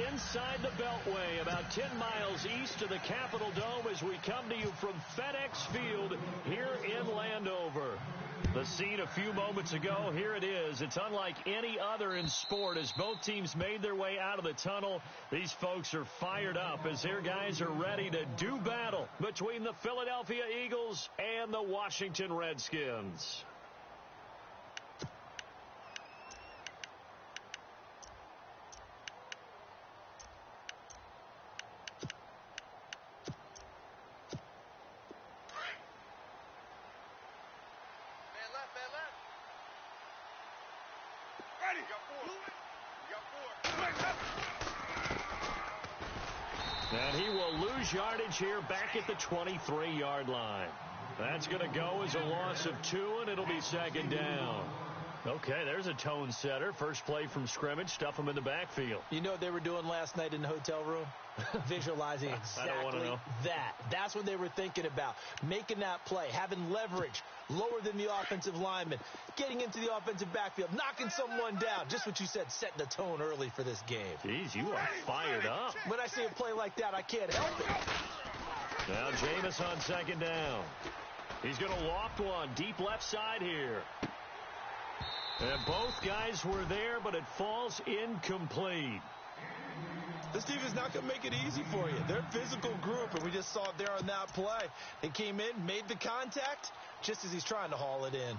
inside the Beltway, about 10 miles east of the Capitol Dome as we come to you from FedEx Field here in Landover. The scene a few moments ago, here it is. It's unlike any other in sport as both teams made their way out of the tunnel. These folks are fired up as their guys are ready to do battle between the Philadelphia Eagles and the Washington Redskins. And he will lose yardage here back at the 23-yard line. That's going to go as a loss of 2, and it'll be second down. Okay, there's a tone setter. First play from scrimmage, stuff him in the backfield. You know what they were doing last night in the hotel room? Visualizing exactly that. That's what they were thinking about. Making that play, having leverage, lower than the offensive lineman, getting into the offensive backfield, knocking someone down. Just what you said, setting the tone early for this game. Jeez, you are fired up. When I see a play like that, I can't help it. Now Jameis on second down. He's going to loft one deep left side here. And both guys were there, but it falls incomplete. This defense is not going to make it easy for you. They're a physical group, and we just saw it there on that play. They came in, made the contact, just as he's trying to haul it in.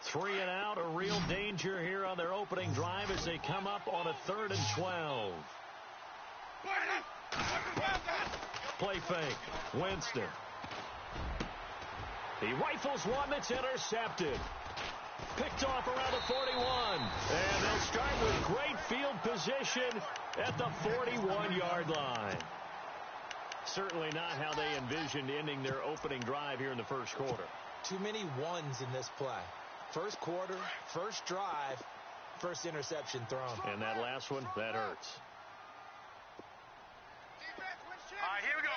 3 and out, a real danger here on their opening drive as they come up on a 3rd and 12. Play fake. Winston. He rifles one that's intercepted. Picked off around the 41. And they'll start with great field position at the 41-yard line. Certainly not how they envisioned ending their opening drive here in the first quarter. Too many ones in this play. First quarter, first drive, first interception thrown. And that last one, that hurts. All right, here we go.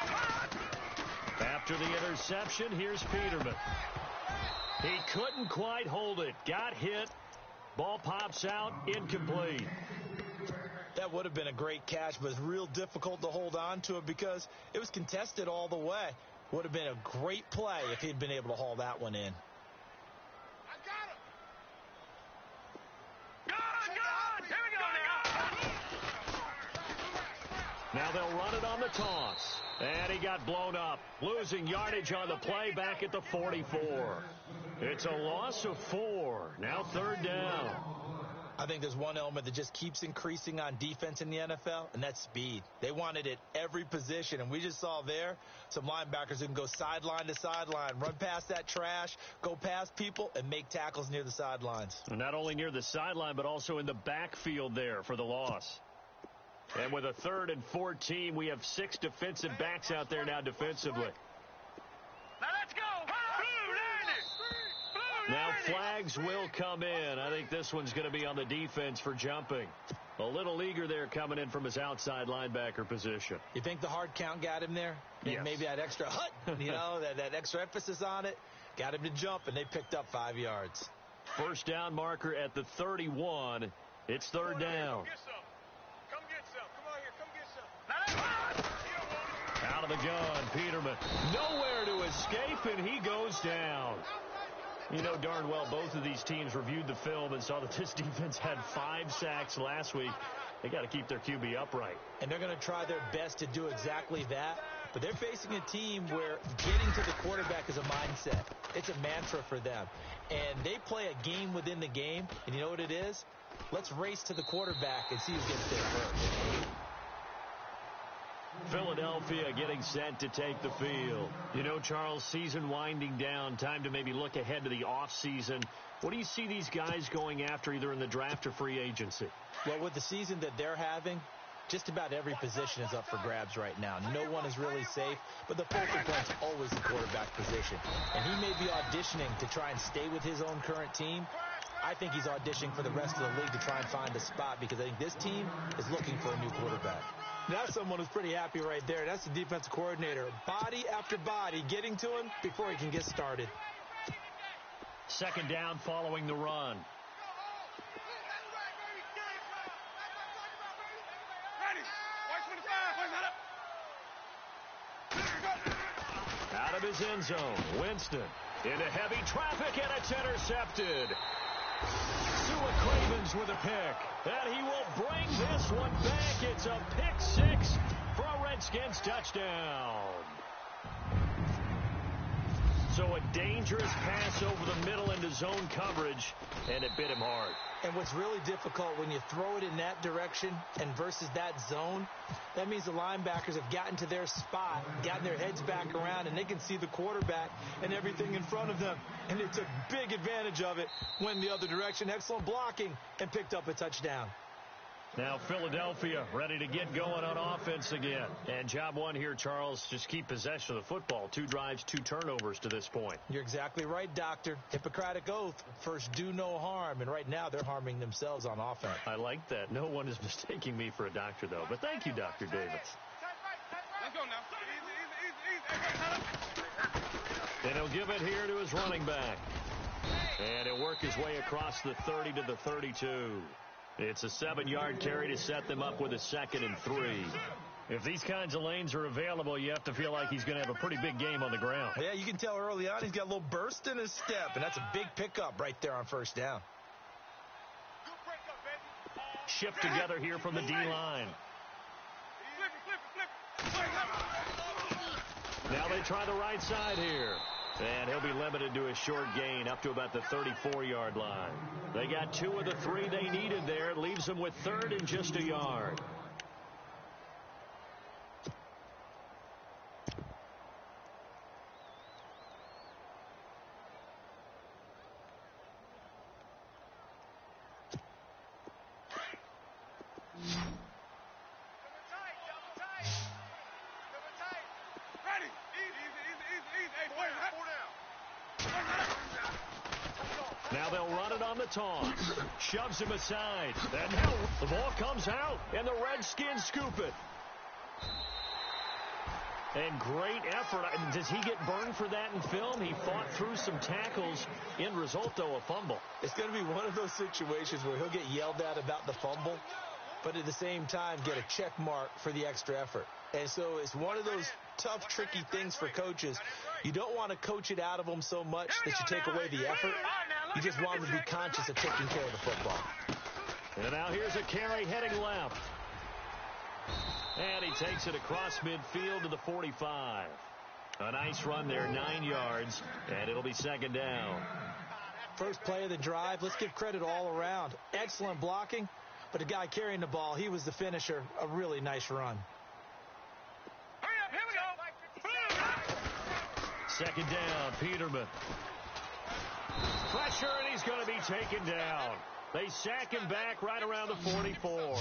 After the interception, here's Peterman. He couldn't quite hold it. Got hit. Ball pops out. Incomplete. That would have been a great catch, but it's real difficult to hold on to it because it was contested all the way. Would have been a great play if he'd been able to haul that one in. I got him. Good. Here we go now. Now they'll run it on the toss. And he got blown up. Losing yardage on the play back at the 44. It's a loss of 4. Now 3rd down. I think there's one element that just keeps increasing on defense in the NFL, and that's speed. They want it at every position, and we just saw there some linebackers who can go sideline to sideline, run past that trash, go past people, and make tackles near the sidelines. And not only near the sideline, but also in the backfield there for the loss. And with a 3rd and 14, we have 6 defensive backs out there now defensively. Now let's go. Now flags will come in. I think this one's going to be on the defense for jumping. A little eager there coming in from his outside linebacker position. You think the hard count got him there? Yes. Maybe that extra hut, that extra emphasis on it, got him to jump, and they picked up 5 yards. First down marker at the 31. It's 3rd down. Come get some. Come on here. Come get some. Out of the gun, Peterman. Nowhere to escape, and he goes down. You know darn well both of these teams reviewed the film and saw that this defense had 5 sacks last week. They got to keep their QB upright. And they're going to try their best to do exactly that. But they're facing a team where getting to the quarterback is a mindset. It's a mantra for them. And they play a game within the game. And you know what it is? Let's race to the quarterback and see who gets there first. Philadelphia getting set to take the field. You know, Charles, season winding down, time to maybe look ahead to the offseason. What do you see these guys going after either in the draft or free agency? Well, with the season that they're having, just about every position is up for grabs right now. No one is really safe, but the focal point's always the quarterback position. And he may be auditioning to try and stay with his own current team. I think he's auditioning for the rest of the league to try and find a spot because I think this team is looking for a new quarterback. That's someone who's pretty happy right there. That's the defensive coordinator. Body after body getting to him before he can get started. Second down following the run. of his end zone. Winston into heavy traffic, and it's intercepted. Sua Cravens with a pick, and he will bring this one back. It's a pick six for a Redskins touchdown. So a dangerous pass over the middle into zone coverage, and it bit him hard. And what's really difficult when you throw it in that direction and versus that zone, that means the linebackers have gotten to their spot, gotten their heads back around, and they can see the quarterback and everything in front of them. And they took big advantage of it, went the other direction, excellent blocking, and picked up a touchdown. Now Philadelphia ready to get going on offense again. And job one here, Charles, just keep possession of the football. 2 drives, 2 turnovers to this point. You're exactly right, Doctor. Hippocratic oath, first do no harm. And right now they're harming themselves on offense. I like that. No one is mistaking me for a doctor, though. But thank you, Dr. Davis. Let's go now. Easy. And he'll give it here to his running back. And he'll work his way across the 30 to the 32. It's a 7-yard carry to set them up with a 2nd and 3. If these kinds of lanes are available, you have to feel like he's going to have a pretty big game on the ground. Yeah, you can tell early on he's got a little burst in his step, and that's a big pickup right there on first down. Shift together here from the D-line. Now they try the right side here. And he'll be limited to a short gain up to about the 34-yard line. They got 2 of the 3 they needed there. It leaves them with 3rd and just a yard. Now they'll run it on the toss. Shoves him aside. And now the ball comes out, and the Redskins scoop it. And great effort. Does he get burned for that in film? He fought through some tackles. End result, though, a fumble. It's going to be one of those situations where he'll get yelled at about the fumble, but at the same time get a check mark for the extra effort. And so it's one of those tough, tricky things for coaches. You don't want to coach it out of them so much that you take away the effort. You just want them to be conscious of taking care of the football. And now here's a carry heading left. And he takes it across midfield to the 45. A nice run there, 9 yards, and it'll be 2nd down. First play of the drive, let's give credit all around. Excellent blocking, but the guy carrying the ball, he was the finisher. A really nice run. Second down, Peterman. Pressure, and he's going to be taken down. They sack him back right around the 44.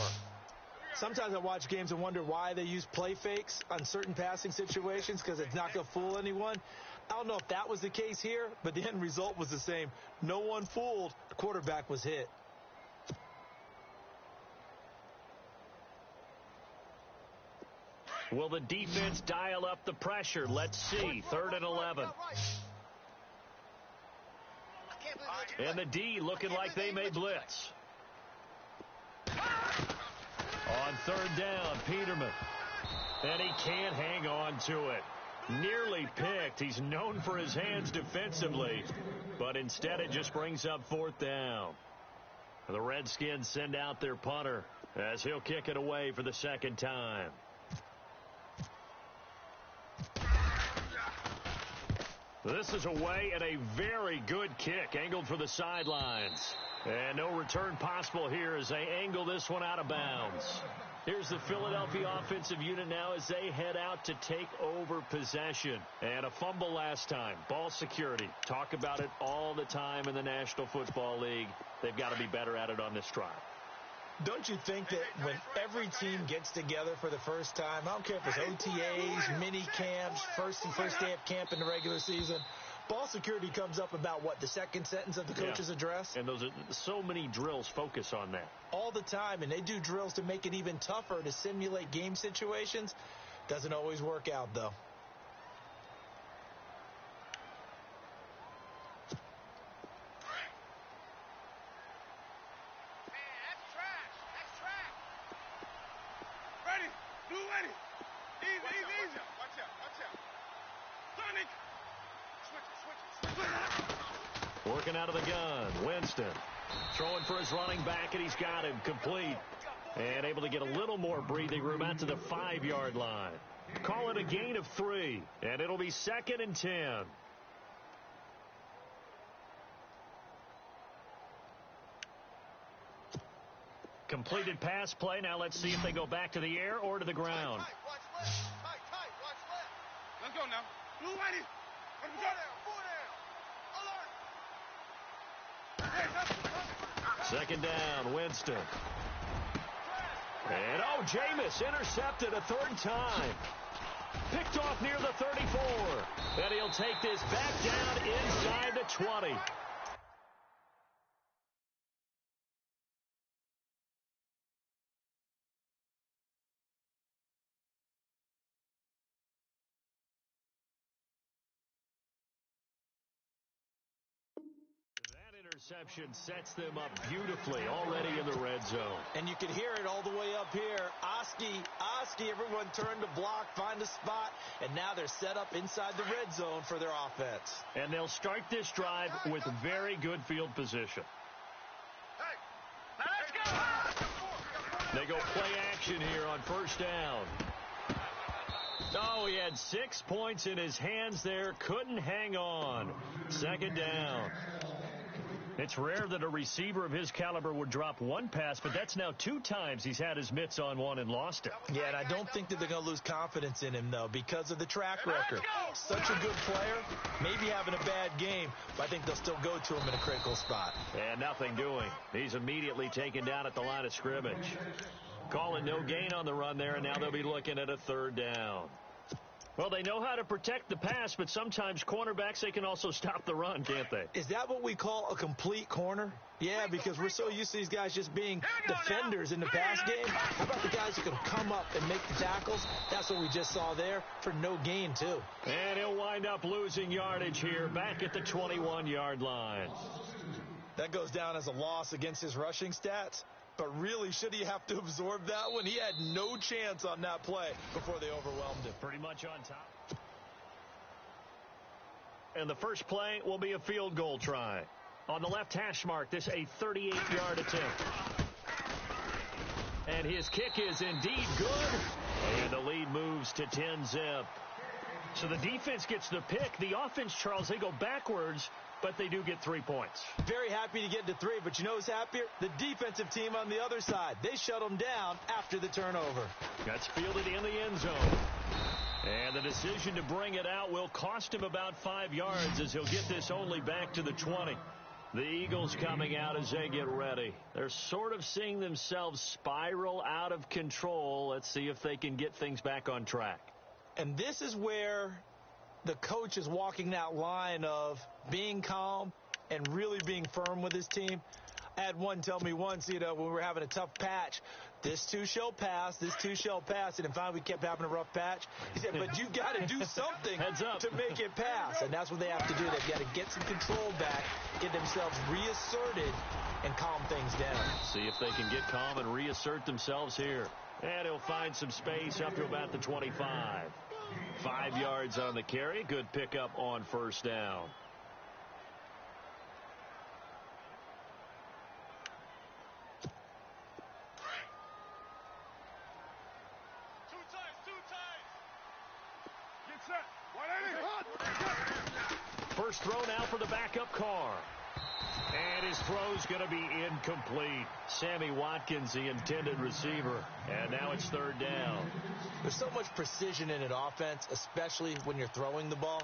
Sometimes I watch games and wonder why they use play fakes on certain passing situations because it's not going to fool anyone. I don't know if that was the case here, but the end result was the same. No one fooled. The quarterback was hit. Will the defense dial up the pressure? Let's see. 3rd and 11. And the D looking like they may blitz. On 3rd down, Peterman. And he can't hang on to it. Nearly picked. He's known for his hands defensively. But instead it just brings up 4th down. The Redskins send out their punter as he'll kick it away for the 2nd time. This is away and a very good kick angled for the sidelines. And no return possible here as they angle this one out of bounds. Here's the Philadelphia offensive unit now as they head out to take over possession. And a fumble last time. Ball security. Talk about it all the time in the National Football League. They've got to be better at it on this drive. Don't you think that when every team gets together for the first time, I don't care if it's OTAs, mini camps, first day of camp in the regular season, ball security comes up about what, the second sentence of the coach's address? And those are so many drills focus on that. All the time, and they do drills to make it even tougher to simulate game situations. Doesn't always work out, though. Working out of the gun, Winston. Throwing for his running back, and he's got him complete. And able to get a little more breathing room out to the 5-yard line. Call it a gain of 3, and it'll be 2nd and 10. Completed pass play. Now let's see if they go back to the air or to the ground. Tight, watch left. Tight, watch left. Let's go now. Blue whitey. Let me go. Four down. Alert. 2nd down, Winston. And, Jameis intercepted a 3rd time. Picked off near the 34. And he'll take this back down inside the 20. Interception sets them up beautifully already in the red zone. And you can hear it all the way up here. Oski, everyone turned to block, find a spot, and now they're set up inside the red zone for their offense. And they'll start this drive with very good field position. They go play action here on 1st down. He had 6 points in his hands there, couldn't hang on. 2nd down. It's rare that a receiver of his caliber would drop one pass, but that's now 2 times he's had his mitts on one and lost it. Yeah, and I don't think that they're going to lose confidence in him, though, because of the track record. Such a good player, maybe having a bad game, but I think they'll still go to him in a critical spot. And nothing doing. He's immediately taken down at the line of scrimmage. Calling no gain on the run there, and now they'll be looking at a 3rd down. Well, they know how to protect the pass, but sometimes cornerbacks, they can also stop the run, can't they? Is that what we call a complete corner? Yeah, because we're so used to these guys just being defenders in the pass game. How about the guys who can come up and make the tackles? That's what we just saw there for no gain, too. And he'll wind up losing yardage here back at the 21-yard line. That goes down as a loss against his rushing stats. But really, should he have to absorb that one? He had no chance on that play before they overwhelmed him. Pretty much on top. And the first play will be a field goal try. On the left hash mark, this a 38-yard attempt. And his kick is indeed good. And the lead moves to 10-zip. So the defense gets the pick. The offense, Charles, they go backwards, but they do get 3 points. Very happy to get to 3, but you know who's happier? The defensive team on the other side. They shut them down after the turnover. That's fielded in the end zone. And the decision to bring it out will cost him about 5 yards as he'll get this only back to the 20. The Eagles coming out as they get ready. They're sort of seeing themselves spiral out of control. Let's see if they can get things back on track. And this is where the coach is walking that line of being calm and really being firm with his team. I had one tell me once, when we were having a tough patch, this too shall pass, this too shall pass. And finally we kept having a rough patch. He said, but you got to do something to make it pass. And that's what they have to do. They've got to get some control back, get themselves reasserted, and calm things down. See if they can get calm and reassert themselves here. And he'll find some space up to about the 25. 5 yards on the carry. Good pickup on 1st down. Two times. Get set. First throw now for the backup car. And his throw's going to be incomplete. Sammy Watkins, the intended receiver. And now it's 3rd down. There's so much precision in an offense, especially when you're throwing the ball.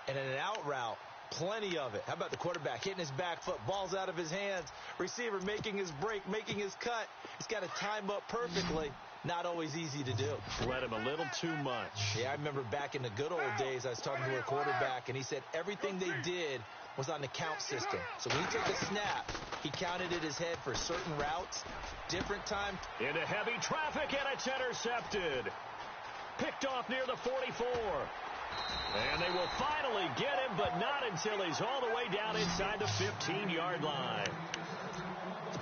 And in an out route, plenty of it. How about the quarterback hitting his back foot, ball's out of his hands, receiver making his break, making his cut. He's got to time up perfectly. Not always easy to do. Let him a little too much. Yeah, I remember back in the good old days, I was talking to a quarterback, and he said everything they did was on the count system. So when he took a snap, he counted in his head for certain routes, different time. Into heavy traffic, and it's intercepted. Picked off near the 44. And they will finally get him, but not until he's all the way down inside the 15-yard line.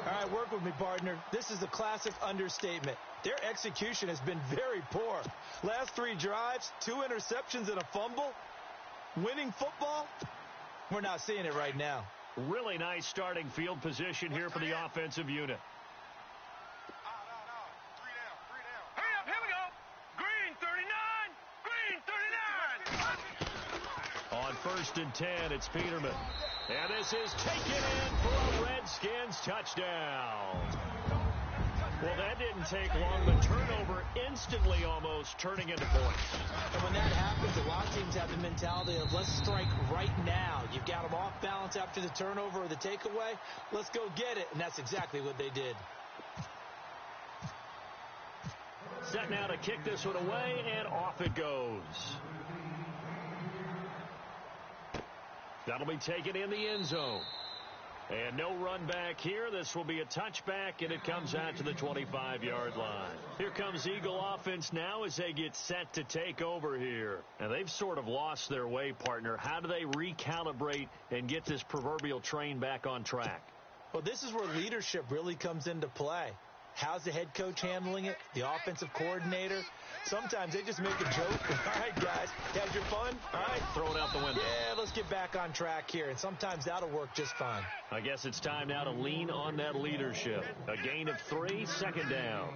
All right, work with me, partner. This is a classic understatement. Their execution has been very poor. Last 3 drives, 2 interceptions and a fumble. Winning football? We're not seeing it right now. Really nice starting field position here for the offensive unit. Hurry up, here we go. Green 39, green 39. On 1st and 10, it's Peterman. And this is taken in for a Redskins touchdown. Well, that didn't take long. The turnover instantly almost turning into points. And when that happens, a lot of teams have the mentality of let's strike right now. You've got them off balance after the turnover or the takeaway. Let's go get it. And that's exactly what they did. Set now to kick this one away, and off it goes. That'll be taken in the end zone. And no run back here. This will be a touchback, and it comes out to the 25-yard line. Here comes Eagle offense now as they get set to take over here. And they've sort of lost their way, partner. How do they recalibrate and get this proverbial train back on track? Well, this is where leadership really comes into play. How's the head coach handling it? The offensive coordinator? Sometimes they just make a joke. All right, guys, had your fun? All right, throw it out the window. Yeah, let's get back on track here. And sometimes that'll work just fine. I guess it's time now to lean on that leadership. A gain of 3, second down.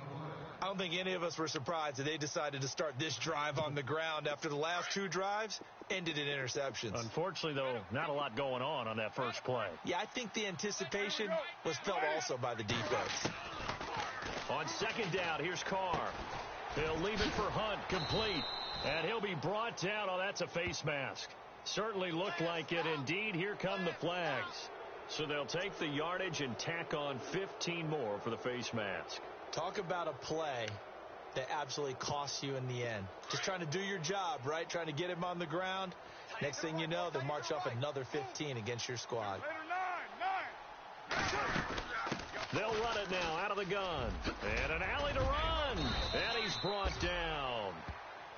I don't think any of us were surprised that they decided to start this drive on the ground after the last 2 drives ended in interceptions. Unfortunately, though, not a lot going on that first play. Yeah, I think the anticipation was felt also by the defense. On second down, here's Carr. He'll leave it for Hunt, complete. And he'll be brought down. Oh, that's a face mask. Certainly looked like it. Indeed, here come the flags. So they'll take the yardage and tack on 15 more for the face mask. Talk about a play that absolutely costs you in the end. Just trying to do your job, right? Trying to get him on the ground. Next thing you know, they'll march up another 15 against your squad. They'll run it now out of the gun. And an alley to run. And he's brought down.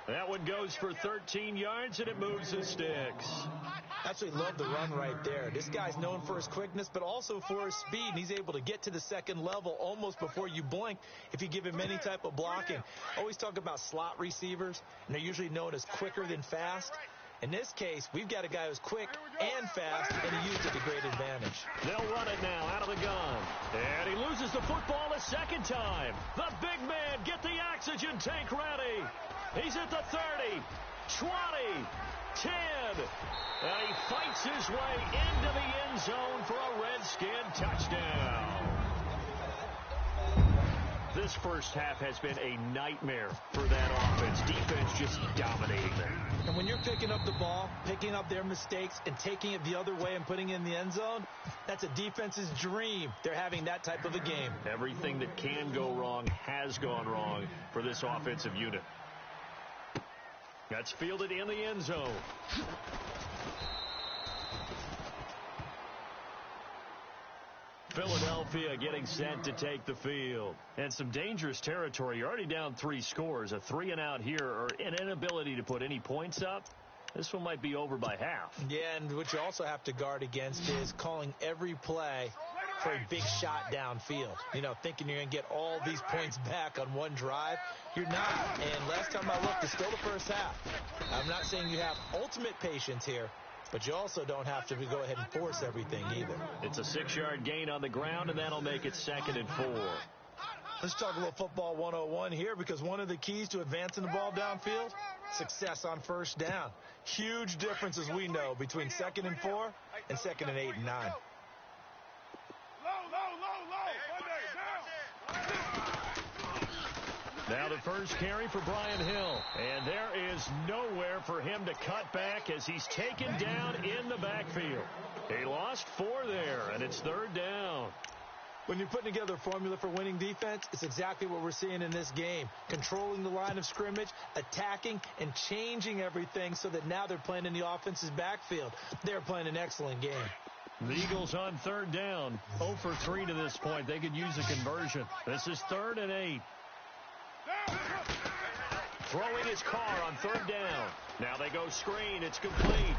That one goes for 13 yards, and it moves the sticks. Absolutely love the run right there. This guy's known for his quickness, but also for his speed. And he's able to get to the second level almost before you blink if you give him any type of blocking. Always talk about slot receivers, and they're usually known as quicker than fast. In this case, we've got a guy who's quick and fast, and he used it to great advantage. They'll run it now out of the gun. And he loses the football a second time. The big man, get the oxygen tank ready. He's at the 30, 20, 10. And he fights his way into the end zone for a Redskin touchdown. This first half has been a nightmare for that offense. Defense just dominating them. And when you're picking up the ball, picking up their mistakes, and taking it the other way and putting it in the end zone, that's a defense's dream. They're having that type of a game. Everything that can go wrong has gone wrong for this offensive unit. That's fielded in the end zone. Philadelphia getting set to take the field. And some dangerous territory. You're already down 3 scores. A 3-and-out here, or an inability to put any points up. This one might be over by half. Yeah, and what you also have to guard against is calling every play for a big shot downfield. You know, thinking you're going to get all these points back on one drive. You're not. And last time I looked, it's still the first half. I'm not saying you have ultimate patience here, but you also don't have to go ahead and force everything either. It's a 6-yard gain on the ground, and that'll make it 2nd and 4. Let's talk a little football 101 here, because one of the keys to advancing the ball downfield, success on first down. Huge difference, as we know, between 2nd and 4 and 2nd and 8 and 9. Now the first carry for Brian Hill. And there is nowhere for him to cut back as he's taken down in the backfield. He lost 4 there, and it's 3rd down. When you're putting together a formula for winning defense, it's exactly what we're seeing in this game. Controlling the line of scrimmage, attacking, and changing everything so that now they're playing in the offense's backfield. They're playing an excellent game. The Eagles on 3rd down. 0 for 3 to this point. They could use a conversion. This is 3rd and 8. Throwing his car on 3rd down. Now they go screen. It's complete.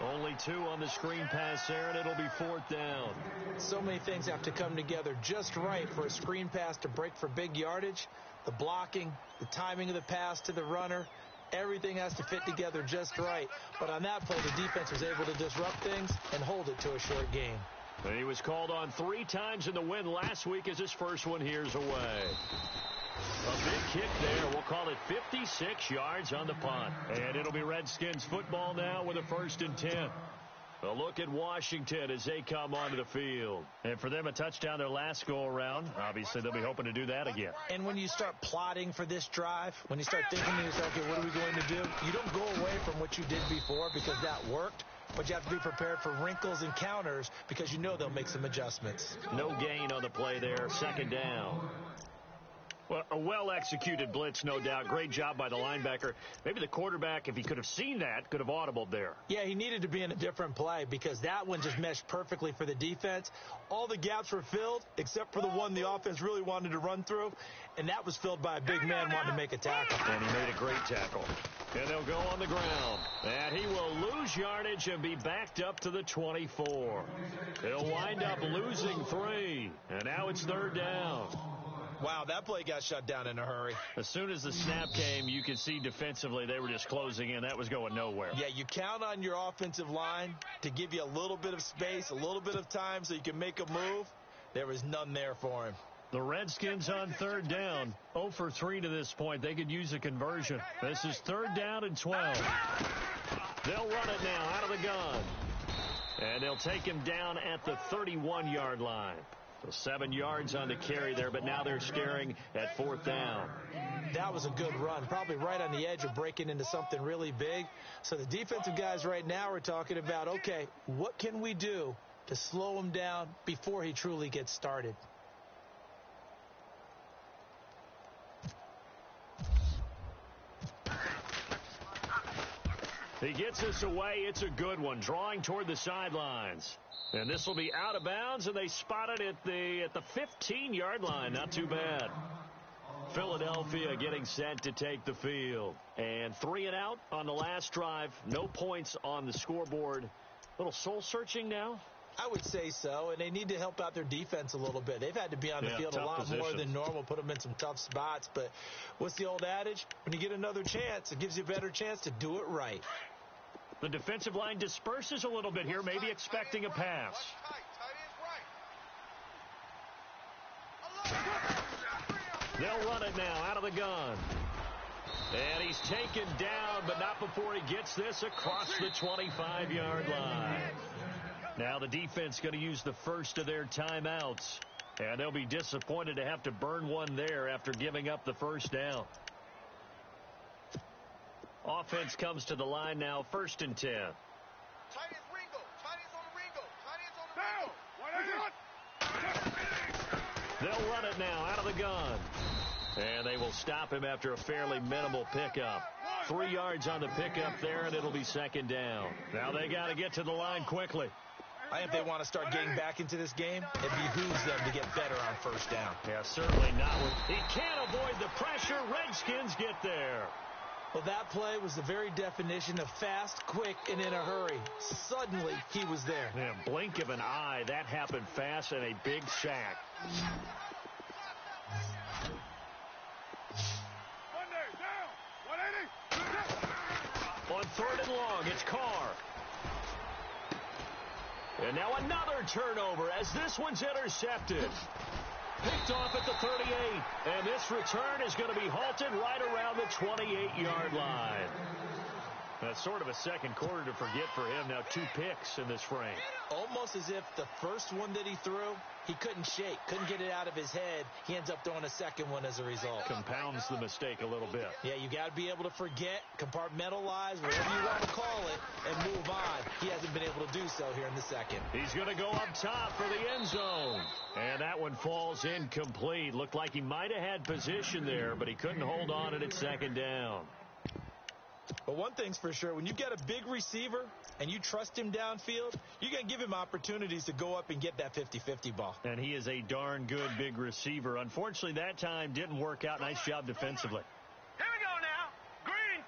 Only 2 on the screen pass there, and it'll be 4th down. So many things have to come together just right for a screen pass to break for big yardage. The blocking, the timing of the pass to the runner, Everything has to fit together just right. But on that play, the defense was able to disrupt things and hold it to a short game. He was called on 3 times in the win last week as his first one here's away. A big kick there. We'll call it 56 yards on the punt. And it'll be Redskins football now with a 1st and 10. A look at Washington as they come onto the field. And for them, a touchdown their last go-around. Obviously, they'll be hoping to do that again. And when you start plotting for this drive, when you start thinking to yourself, okay, what are we going to do? You don't go away from what you did before because that worked. But you have to be prepared for wrinkles and counters because you know they'll make some adjustments. No gain on the play there. 2nd down. Well, a well-executed blitz, no doubt. Great job by the linebacker. Maybe the quarterback, if he could have seen that, could have audibled there. Yeah, he needed to be in a different play because that one just meshed perfectly for the defense. All the gaps were filled except for the one the offense really wanted to run through, and that was filled by a big man wanting to make a tackle. And he made a great tackle. And they'll go on the ground. And he will lose yardage and be backed up to the 24. He'll wind up losing 3. And now it's 3rd down. Wow, that play got shut down in a hurry. As soon as the snap came, you could see defensively they were just closing in. That was going nowhere. Yeah, you count on your offensive line to give you a little bit of space, a little bit of time so you can make a move. There was none there for him. The Redskins on 3rd down. 0 for 3 to this point. They could use a conversion. This is 3rd down and 12. They'll run it now out of the gun. And they'll take him down at the 31-yard line. So 7 yards on the carry there, but now they're staring at 4th down. That was a good run, probably right on the edge of breaking into something really big. So the defensive guys right now are talking about, okay, what can we do to slow him down before he truly gets started? He gets us away. It's a good one, drawing toward the sidelines. And this will be out of bounds, and they spot it at the 15-yard line. Not too bad. Philadelphia getting set to take the field. And 3 and out on the last drive. No points on the scoreboard. A little soul-searching now? I would say so, and they need to help out their defense a little bit. They've had to be on the field a lot more than normal, put them in some tough spots. But what's the old adage? When you get another chance, it gives you a better chance to do it right. The defensive line disperses a little bit here, maybe expecting a pass. They'll run it now out of the gun. And he's taken down, but not before he gets this across the 25-yard line. Now the defense going to use the first of their timeouts. And they'll be disappointed to have to burn one there after giving up the 1st down. Offense comes to the line now, 1st and 10. They'll run it now out of the gun. And they will stop him after a fairly minimal pickup. 3 yards on the pickup there, and it'll be 2nd down. Now they got to get to the line quickly. I think if they want to start getting back into this game, it behooves them to get better on 1st down. Yeah, certainly not. He can't avoid the pressure. Redskins get there. Well, that play was the very definition of fast, quick, and in a hurry. Suddenly, he was there. Yeah, blink of an eye. That happened fast and a big sack. On 3rd and long, it's Carr. And now another turnover as this one's intercepted. Picked off at the 38. And this return is going to be halted right around the 28-yard line. That's sort of a second quarter to forget for him. Now 2 picks in this frame. Almost as if the first one that he threw, he couldn't shake, couldn't get it out of his head. He ends up throwing a second one as a result. Compounds the mistake a little bit. Yeah, you got to be able to forget, compartmentalize, whatever you want to call it, and move on. He hasn't been able to do so here in the second. He's going to go up top for the end zone. And that one falls incomplete. Looked like he might have had position there, but he couldn't hold on at 2nd down. But one thing's for sure, when you get a big receiver and you trust him downfield, you're going to give him opportunities to go up and get that 50-50 ball. And he is a darn good big receiver. Unfortunately, that time didn't work out. Nice job defensively. Here we go now. Green,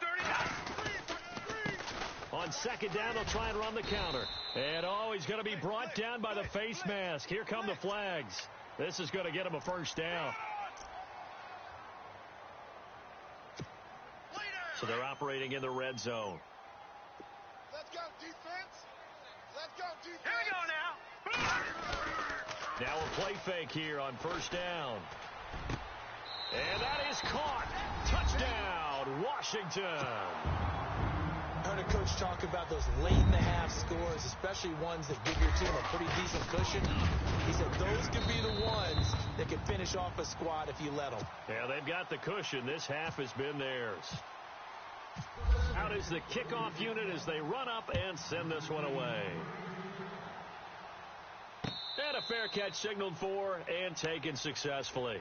30. On 2nd down, they'll try and run the counter. And, he's going to be brought down by the face mask. Here come the flags. This is going to get him a 1st down. So they're operating in the red zone. Let's go, defense. Let's go, defense. Here we go now. Now a play fake here on first down. And that is caught. Touchdown, Washington. I heard a coach talk about those late-in-the-half scores, especially ones that give your team a pretty decent cushion. He said those could be the ones that can finish off a squad if you let them. Yeah, they've got the cushion. This half has been theirs. Out is the kickoff unit as they run up and send this one away. And a fair catch signaled for and taken successfully.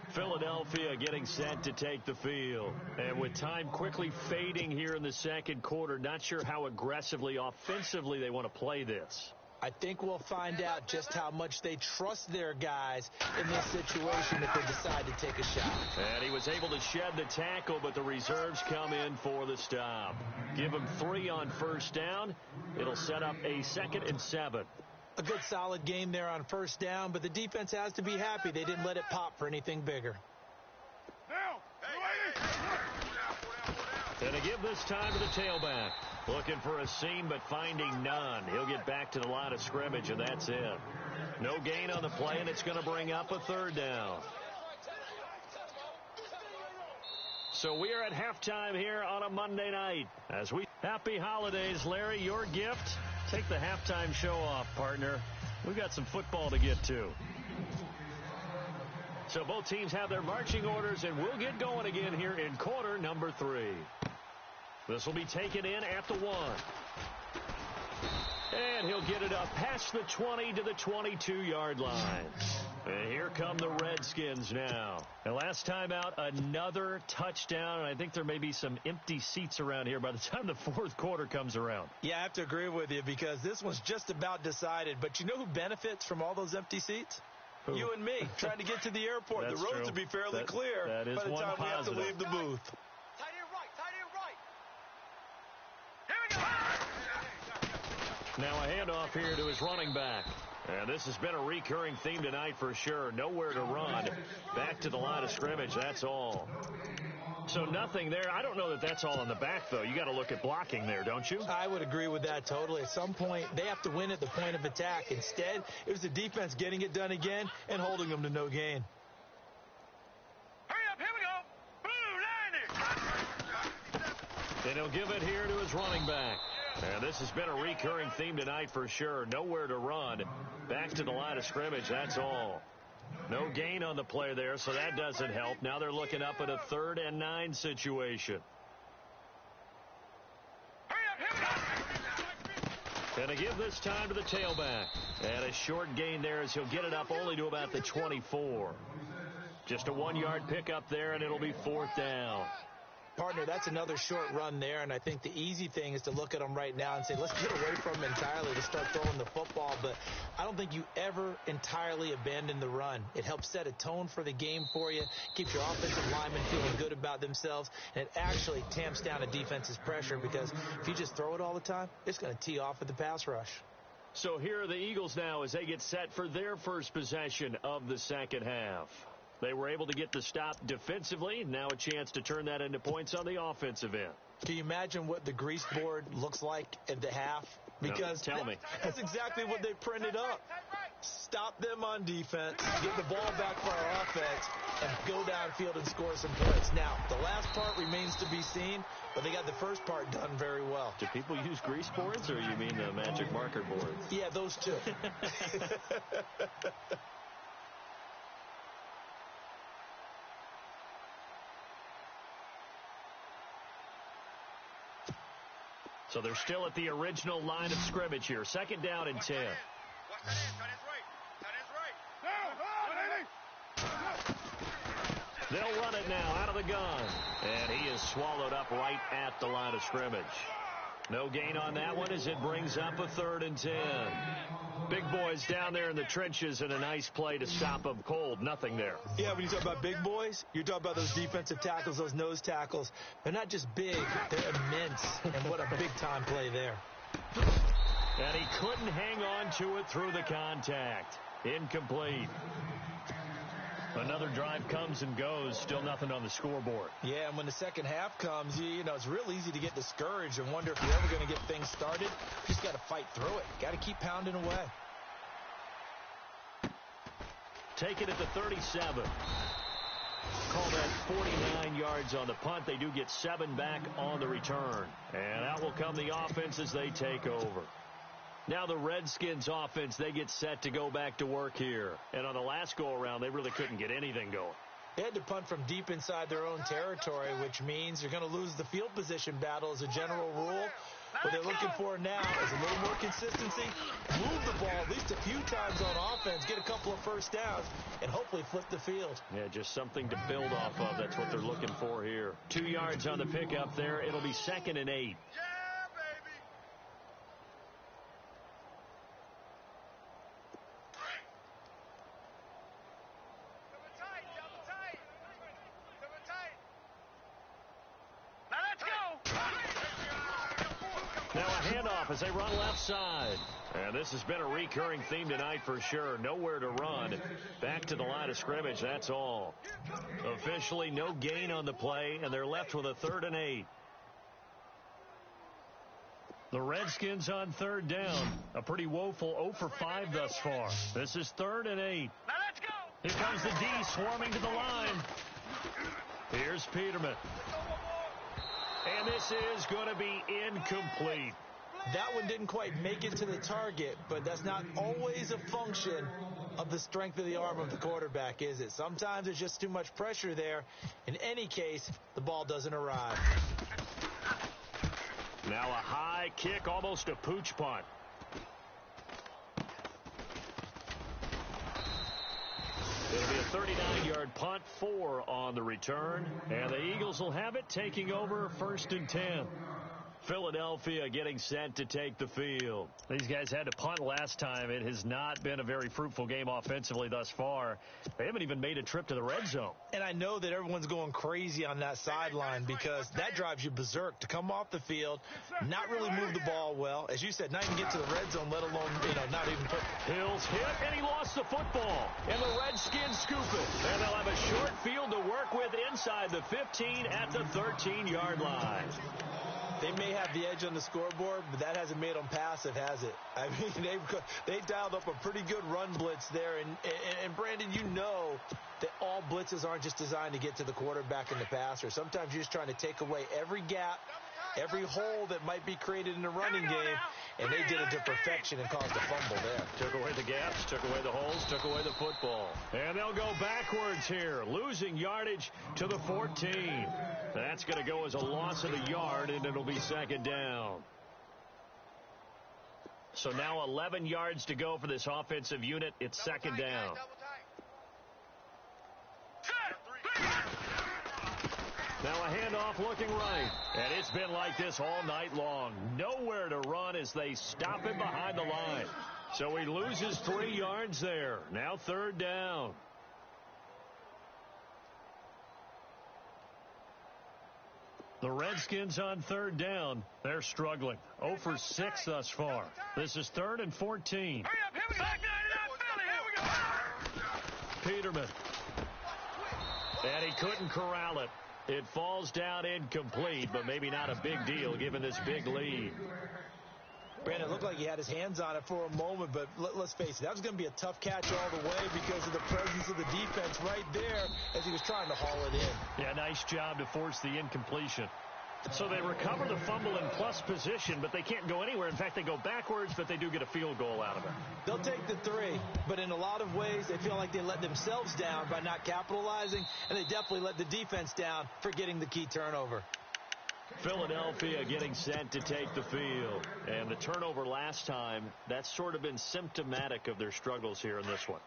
Philadelphia getting set to take the field. And with time quickly fading here in the second quarter, not sure how aggressively, offensively they want to play this. I think we'll find out just how much they trust their guys in this situation if they decide to take a shot. And he was able to shed the tackle, but the reserves come in for the stop. Give him 3 on first down. It'll set up a 2nd and 7. A good solid game there on first down, but the defense has to be happy they didn't let it pop for anything bigger. And to give this time to the tailback. Looking for a seam, but finding none. He'll get back to the line of scrimmage, and that's it. No gain on the play, and it's going to bring up a 3rd down. So we are at halftime here on a Monday night. Happy holidays, Larry. Your gift? Take the halftime show off, partner. We've got some football to get to. So both teams have their marching orders, and we'll get going again here in quarter number 3. This will be taken in at the 1. And he'll get it up past the 20 to the 22-yard line. And here come the Redskins now. And last time out, another touchdown. And I think there may be some empty seats around here by the time the 4th quarter comes around. Yeah, I have to agree with you because this one's just about decided. But you know who benefits from all those empty seats? Who? You and me, trying to get to the airport. The roads will be fairly clear that is by the time we have to leave the booth. Tight end right. Now a handoff here to his running back. And this has been a recurring theme tonight for sure. Nowhere to run. Back to the line of scrimmage, that's all. So nothing there. I don't know that that's all in the back, though. You got to look at blocking there, don't you? I would agree with that totally. At some point, they have to win at the point of attack. Instead, it was the defense getting it done again and holding them to no gain. Hurry up, here we go. Boo, 90. And he'll give it here to his running back. And this has been a recurring theme tonight for sure. Nowhere to run. Back to the line of scrimmage, that's all. No gain on the play there, so that doesn't help. Now they're looking up at a 3rd and 9 situation. And to give this time to the tailback. And a short gain there as he'll get it up only to about the 24. Just a 1-yard pickup there, and it'll be 4th down. Partner, that's another short run there, and I think the easy thing is to look at them right now and say, let's get away from them entirely to start throwing the football, but I don't think you ever entirely abandon the run. It helps set a tone for the game for you, keeps your offensive linemen feeling good about themselves, and it actually tamps down a defense's pressure because if you just throw it all the time, it's going to tee off with the pass rush. So here are the Eagles now as they get set for their first possession of the second half. They were able to get the stop defensively. Now a chance to turn that into points on the offensive end. Can you imagine what the grease board looks like at the half? Because no, tell me. That's exactly what they printed up. Stop them on defense, get the ball back for our offense, and go downfield and score some points. Now, the last part remains to be seen, but they got the first part done very well. Do people use grease boards, or you mean the magic marker boards? Yeah, those two. So they're still at the original line of scrimmage here. 2nd down and 10. They'll run it now out of the gun. And he is swallowed up right at the line of scrimmage. No gain on that one as it brings up a 3rd and 10. Big boys down there in the trenches and a nice play to stop them cold. Nothing there. Yeah, when you talk about big boys, you're talking about those defensive tackles, those nose tackles. They're not just big, they're immense. And what a big-time play there. And he couldn't hang on to it through the contact. Incomplete. Another drive comes and goes. Still nothing on the scoreboard. Yeah, and when the second half comes, you know, it's real easy to get discouraged and wonder if you're ever going to get things started. Just got to fight through it. Got to keep pounding away. Take it at the 37. Call that 49 yards on the punt. They do get 7 back on the return. And out will come the offense as they take over. Now the Redskins offense, they get set to go back to work here. And on the last go-around, they really couldn't get anything going. They had to punt from deep inside their own territory, which means you're going to lose the field position battle as a general rule. What they're looking for now is a little more consistency, move the ball at least a few times on offense, get a couple of first downs, and hopefully flip the field. Yeah, just something to build off of. That's what they're looking for here. 2 yards on the pickup there. It'll be 2nd and 8. Now a handoff as they run left side. And this has been a recurring theme tonight for sure. Nowhere to run. Back to the line of scrimmage, that's all. Officially no gain on the play, and they're left with a 3rd and 8. The Redskins on 3rd down. A pretty woeful 0 for 5 thus far. This is 3rd and 8. Now let's go. Here comes the D swarming to the line. Here's Peterman. And this is going to be incomplete. That one didn't quite make it to the target, but that's not always a function of the strength of the arm of the quarterback, is it? Sometimes it's just too much pressure there. In any case, the ball doesn't arrive. Now a high kick, almost a pooch punt. It'll be a 39-yard punt, 4 on the return. And the Eagles will have it, taking over 1st and 10. Philadelphia getting set to take the field. These guys had to punt last time. It has not been a very fruitful game offensively thus far. They haven't even made a trip to the red zone. And I know that everyone's going crazy on that sideline because that drives you berserk to come off the field, not really move the ball well. As you said, not even get to the red zone, let alone, not even put. Hills hit, and he lost the football. And the Redskins scoop it. And they'll have a short field to work with inside the 15 at the 13-yard line. They may have the edge on the scoreboard, but that hasn't made them passive, has it? I mean, they dialed up a pretty good run blitz there. And Brandon, you know that all blitzes aren't just designed to get to the quarterback and the passer. Sometimes you're just trying to take away every gap, every hole that might be created in the running game, and they did it to perfection and caused a fumble there. Took away the gaps, took away the holes, took away the football. And they'll go backwards here, losing yardage to the 14. That's going to go as a loss of a yard, and it'll be 2nd down. So now 11 yards to go for this offensive unit. It's 2nd down. Now a handoff looking right. And it's been like this all night long. Nowhere to run as they stop him behind the line. So he loses 3 yards there. Now 3rd down. The Redskins on 3rd down. They're struggling. 0 for 6 thus far. This is 3rd and 14. Peterman. And he couldn't corral it. It falls down incomplete, but maybe not a big deal given this big lead. Brandon, it looked like he had his hands on it for a moment, but let's face it, that was going to be a tough catch all the way because of the presence of the defense right there as he was trying to haul it in. Yeah, nice job to force the incompletion. So they recover the fumble in plus position, but they can't go anywhere. In fact, they go backwards, but they do get a field goal out of it. They'll take the 3, but in a lot of ways, they feel like they let themselves down by not capitalizing, and they definitely let the defense down for getting the key turnover. Philadelphia getting set to take the field. And the turnover last time, that's sort of been symptomatic of their struggles here in this one.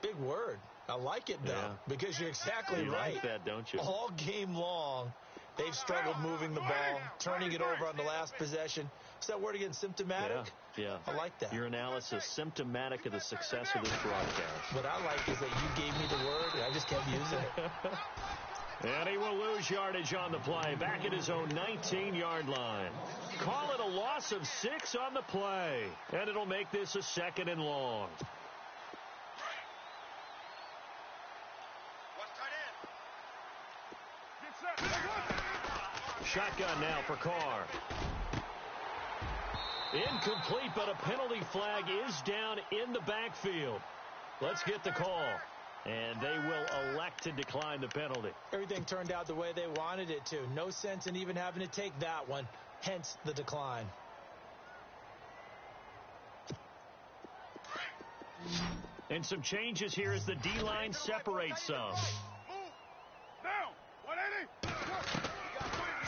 Big word. I like it, though, because you're exactly right. You like that, don't you? All game long, they've struggled moving the ball, turning it over on the last possession. Is that word again, symptomatic? Yeah. I like that. Your analysis, symptomatic of the success of this broadcast. What I like is that you gave me the word, and I just kept using it. And he will lose yardage on the play, back at his own 19-yard line. Call it a loss of 6 on the play, and it'll make this a 2nd and long. Shotgun now for Carr. Incomplete, but a penalty flag is down in the backfield. Let's get the call. And they will elect to decline the penalty. Everything turned out the way they wanted it to. No sense in even having to take that one. Hence the decline. And some changes here as the D-line separates some.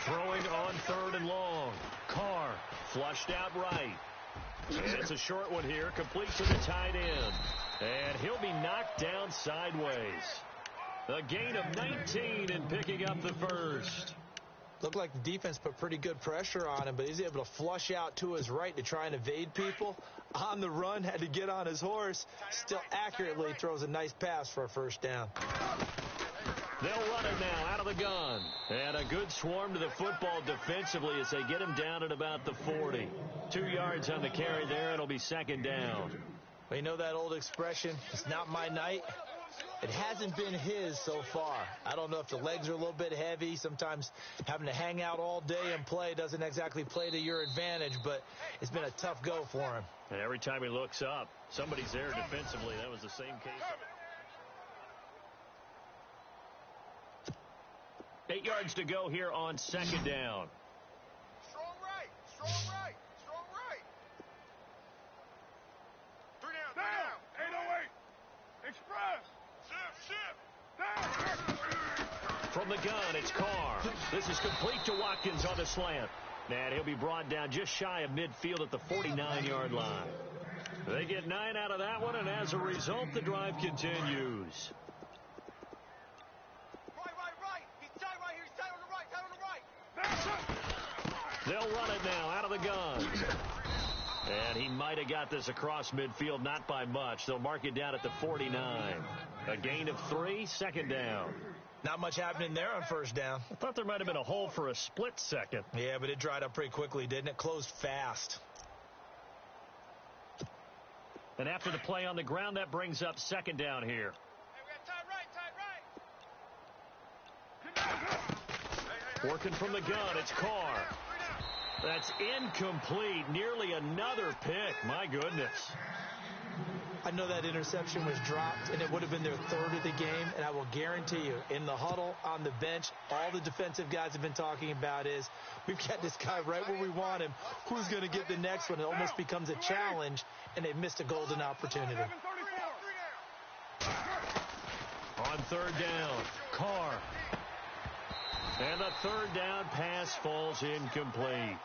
Throwing on 3rd and long. Carr flushed out right. And it's a short one here, complete to the tight end. And he'll be knocked down sideways. A gain of 19 and picking up the first. Looked like the defense put pretty good pressure on him, but he's able to flush out to his right to try and evade people. On the run, had to get on his horse. Still accurately throws a nice pass for a first down. They'll run it now out of the gun. And a good swarm to the football defensively as they get him down at about the 40. 2 yards on the carry there. It'll be second down. Well, you know that old expression, it's not my night. It hasn't been his so far. I don't know if the legs are a little bit heavy. Sometimes having to hang out all day and play doesn't exactly play to your advantage, but it's been a tough go for him. And every time he looks up, somebody's there defensively. That was the same case. 8 yards to go here on second down. Strong right. Strong right. Strong right. 3 down. 808. Express. From the gun, it's Carr. This is complete to Watkins on the slant. And he'll be brought down just shy of midfield at the 49-yard line. They get 9 out of that one, and as a result, the drive continues. Right. He's tight right here. He's tight on the right. They'll run it now out of the gun. And he might have got this across midfield, not by much. They'll mark it down at the 49. A gain of 3, second down. Not much happening there on first down. I thought there might have been a hole for a split second. Yeah, but it dried up pretty quickly, didn't it? Closed fast. And after the play on the ground, that brings up second down here. Hey, we got tight right. Working from the gun, it's Carr. That's incomplete. Nearly another pick. My goodness. I know that interception was dropped, and it would have been their 3rd of the game, and I will guarantee you, in the huddle, on the bench, all the defensive guys have been talking about is, we've got this guy right where we want him. Who's going to get the next one? It almost becomes a challenge, and they've missed a golden opportunity. On 3rd down, Carr. And the 3rd down pass falls incomplete.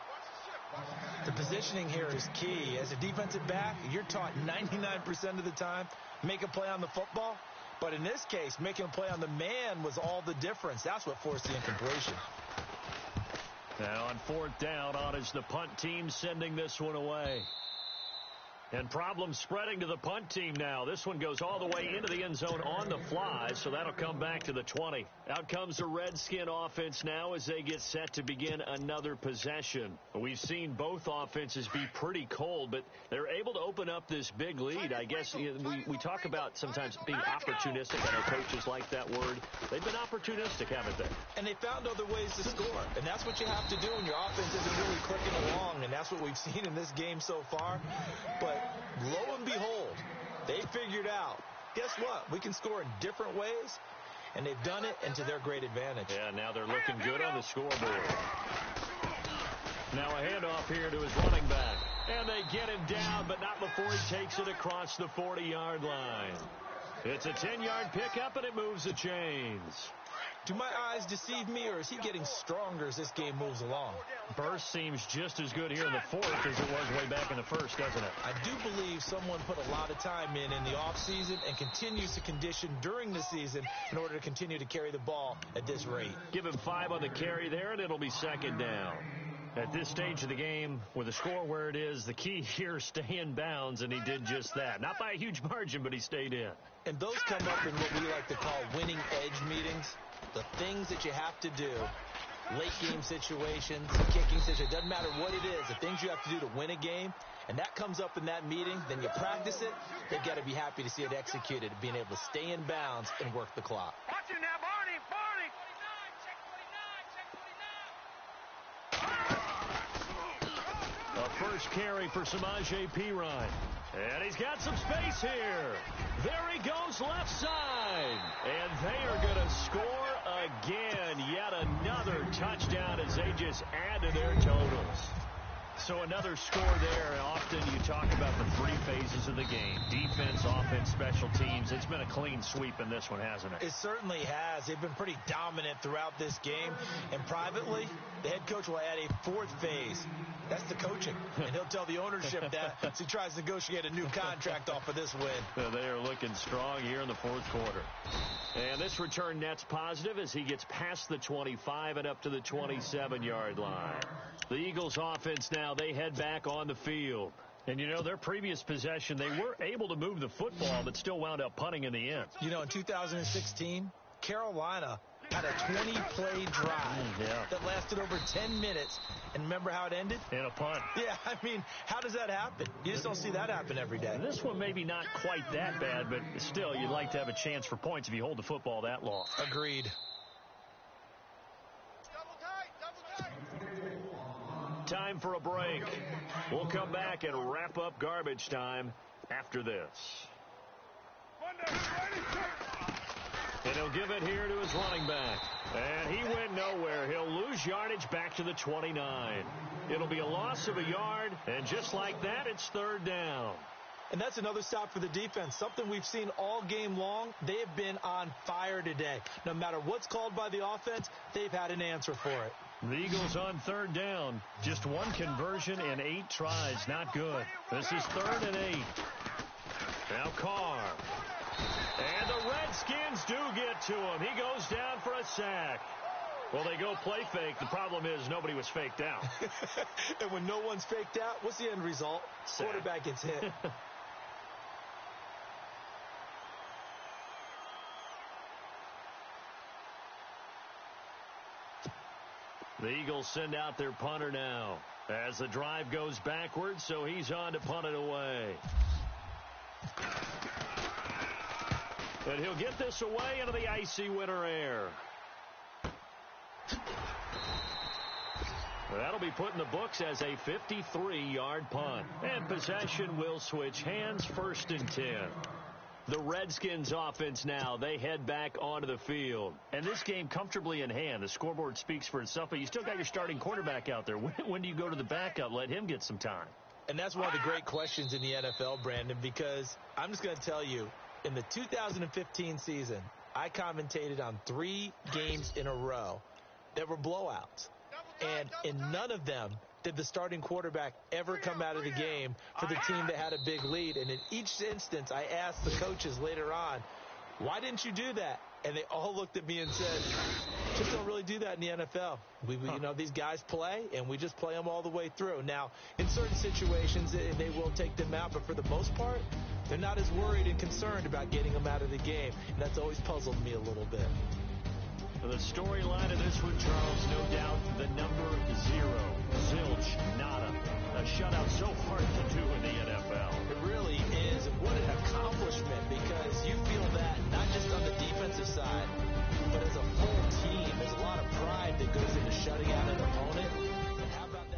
The positioning here is key. As a defensive back, you're taught 99% of the time, make a play on the football. But in this case, making a play on the man was all the difference. That's what forced the incompletion. Now on 4th down, on is the punt team sending this one away. And problems spreading to the punt team now. This one goes all the way into the end zone on the fly, so that'll come back to the 20. Out comes the Redskin offense now as they get set to begin another possession. We've seen both offenses be pretty cold, but they're able to open up this big lead. I guess we talk about sometimes being opportunistic. I know coaches like that word. They've been opportunistic, haven't they? And they found other ways to score, and that's what you have to do when your offense isn't really clicking along, and that's what we've seen in this game so far. But lo and behold, they figured out, guess what? We can score in different ways, and they've done it, and to their great advantage. Yeah, now they're looking good on the scoreboard. Now a handoff here to his running back. And they get him down, but not before he takes it across the 40-yard line. It's a 10-yard pickup, and it moves the chains. Do my eyes deceive me, or is he getting stronger as this game moves along? Burst seems just as good here in the 4th as it was way back in the 1st, doesn't it? I do believe someone put a lot of time in the offseason and continues to condition during the season in order to continue to carry the ball at this rate. Give him 5 on the carry there, and it'll be second down. At this stage of the game, with the score where it is, the key here is stay in bounds, and he did just that. Not by a huge margin, but he stayed in. And those come up in what we like to call winning edge meetings. The things that you have to do, late game situations, kicking situations, doesn't matter what it is, the things you have to do to win a game, and that comes up in that meeting, then you practice it, they've got to be happy to see it executed, being able to stay in bounds and work the clock. Watch it now, Barney! first carry for Samaje Perine. And he's got some space here. There he goes left side. And they are going to score again. Yet another touchdown as they just add to their totals. So another score there. Often you talk about the three phases of the game. Defense, offense, special teams. It's been a clean sweep in this one, hasn't it? It certainly has. They've been pretty dominant throughout this game. And privately, the head coach will add a fourth phase. That's the coaching. And he'll tell the ownership that as he tries to negotiate a new contract off of this win. They are looking strong here in the fourth quarter. And this return net's positive as he gets past the 25 and up to the 27-yard line. The Eagles offense now, they head back on the field. And, you know, their previous possession, they were able to move the football, but still wound up punting in the end. You know, in 2016, Carolina had a 20-play drive that lasted over 10 minutes. And remember how it ended? In a punt. Yeah, I mean, how does that happen? You just don't see that happen every day. This one maybe not quite that bad, but still, you'd like to have a chance for points if you hold the football that long. Agreed. Time for a break. We'll come back and wrap up garbage time after this. And he'll give it here to his running back. And he went nowhere. He'll lose yardage back to the 29. It'll be a loss of a yard, and just like that, it's third down. And that's another stop for the defense. Something we've seen all game long. They have been on fire today. No matter what's called by the offense, they've had an answer for it. The Eagles on third down. Just one conversion in 8 tries. Not good. This is 3rd and 8. Now Carr. And the Redskins do get to him. He goes down for a sack. Well, they go play fake. The problem is nobody was faked out. And when no one's faked out, what's the end result? Sack. Quarterback gets hit. The Eagles send out their punter now as the drive goes backwards, so he's on to punt it away. And he'll get this away into the icy winter air. That'll be put in the books as a 53-yard punt. And possession will switch hands, 1st and 10. The Redskins offense now, they head back onto the field. And this game comfortably in hand. The scoreboard speaks for itself, but you still got your starting quarterback out there. When do you go to the backup? Let him get some time. And that's one of the great questions in the NFL, Brandon, because I'm just going to tell you, in the 2015 season, I commentated on 3 games in a row that were blowouts. And in none of them did the starting quarterback ever come out of the game for the team that had a big lead. And in each instance, I asked the coaches later on, why didn't you do that? And they all looked at me and said, just don't really do that in the NFL. You know, these guys play, and we just play them all the way through. Now, in certain situations, they will take them out, but for the most part, they're not as worried and concerned about getting them out of the game. And that's always puzzled me a little bit. The storyline of this one, Charles, no doubt the number 0. Zilch, nada. A shutout so hard to do in the NFL. It really is. And what an accomplishment, because you feel that not just on the defensive side, but as a full team. There's a lot of pride that goes into shutting out an opponent. And how about that?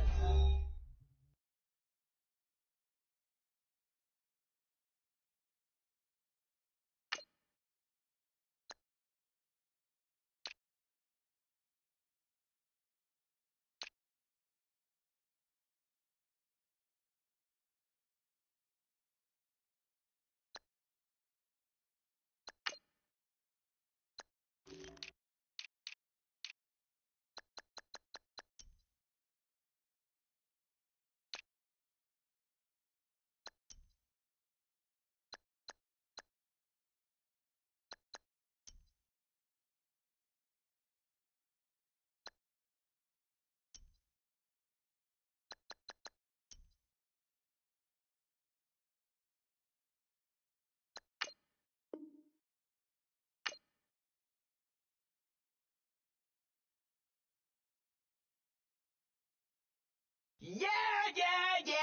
Yeah, yeah, yeah.